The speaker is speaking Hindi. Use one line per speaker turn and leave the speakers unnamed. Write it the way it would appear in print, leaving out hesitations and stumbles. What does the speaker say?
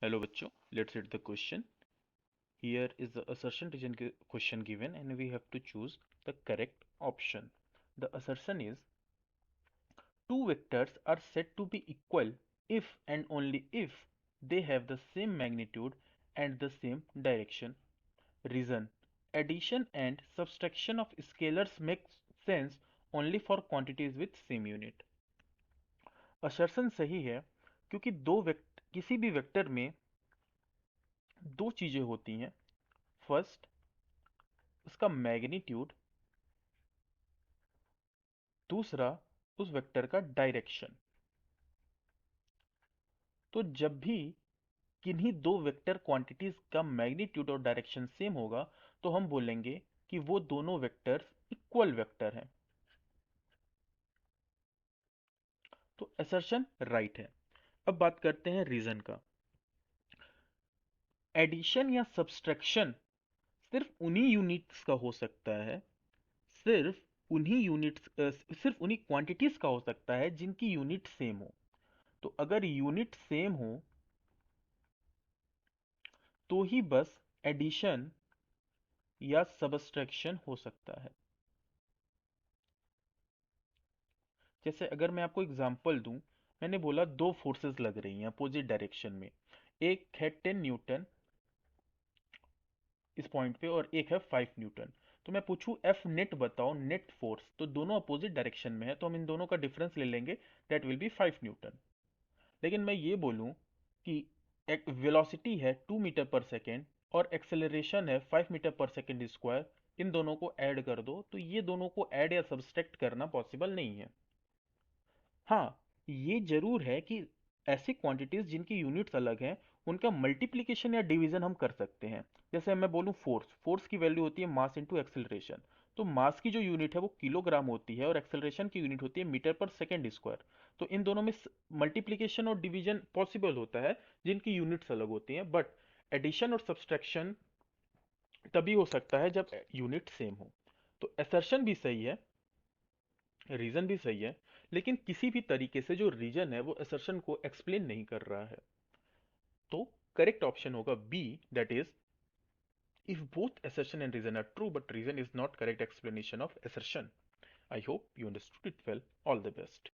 Hello बच्चों, let's read the question. Here is the assertion region question given and we have to choose the correct option. The assertion is two vectors are said to be equal if and only if they have the same magnitude and the same direction. Reason: addition and subtraction of scalars makes sense only for quantities with same unit. assertion सही है क्योंकि किसी भी वेक्टर में दो चीजें होती हैं. फर्स्ट, उसका मैग्नीट्यूड. दूसरा, उस वेक्टर का डायरेक्शन. तो जब भी किन्हीं दो वेक्टर क्वांटिटीज का मैग्नीट्यूड और डायरेक्शन सेम होगा तो हम बोलेंगे कि वो दोनों वेक्टर्स इक्वल वेक्टर हैं. तो असर्शन राइट है. अब बात करते हैं रीजन का. एडिशन या सब्सट्रैक्शन सिर्फ उन्हीं यूनिट्स का हो सकता है, सिर्फ सिर्फ उन्हीं क्वांटिटीज का हो सकता है जिनकी यूनिट सेम हो. तो अगर यूनिट सेम हो तो ही बस एडिशन या सबट्रैक्शन हो सकता है. जैसे अगर मैं आपको एग्जांपल दूं, मैंने बोला दो फोर्सेस लग रही हैं अपोजिट डायरेक्शन में. एक है 10 न्यूटन इस पॉइंट पे और एक है 5 न्यूटन. तो मैं पूछूं एफ नेट बताओ, नेट फोर्स, तो दोनों अपोजिट डायरेक्शन में है तो हम इन दोनों का डिफरेंस ले लेंगे, दैट विल बी 5 न्यूटन. लेकिन मैं ये बोलूं कि एक वेलोसिटी है 2 मीटर पर सेकेंड और एक्सेलरेशन है 5 मीटर पर सेकेंड स्क्वायर, इन दोनों को ऐड कर दो, तो ये दोनों को ऐड या सब्सट्रैक्ट करना पॉसिबल नहीं है. हाँ, ये जरूर है कि ऐसी क्वांटिटीज जिनकी यूनिट्स अलग हैं उनका मल्टीप्लिकेशन या डिवीजन हम कर सकते हैं. जैसे मैं बोलूं फोर्स, फोर्स की वैल्यू होती है मास इनटू एक्सेलरेशन. तो मास की जो यूनिट है वो किलोग्राम होती है और एक्सेलरेशन की यूनिट होती है मीटर पर सेकेंड स्क्वायर. तो इन दोनों में मल्टीप्लिकेशन और डिवीजन पॉसिबल होता है जिनकी यूनिट्स अलग होती हैं, बट एडिशन और सब्सट्रैक्शन तभी हो सकता है जब यूनिट सेम हो. तो असर्शन भी सही है, रीजन भी सही है, लेकिन किसी भी तरीके से जो रीजन है वो असर्शन को एक्सप्लेन नहीं कर रहा है. तो करेक्ट ऑप्शन होगा B, that is if both assertion and reason are true but reason is not correct explanation of assertion. I hope you understood it well. All the best.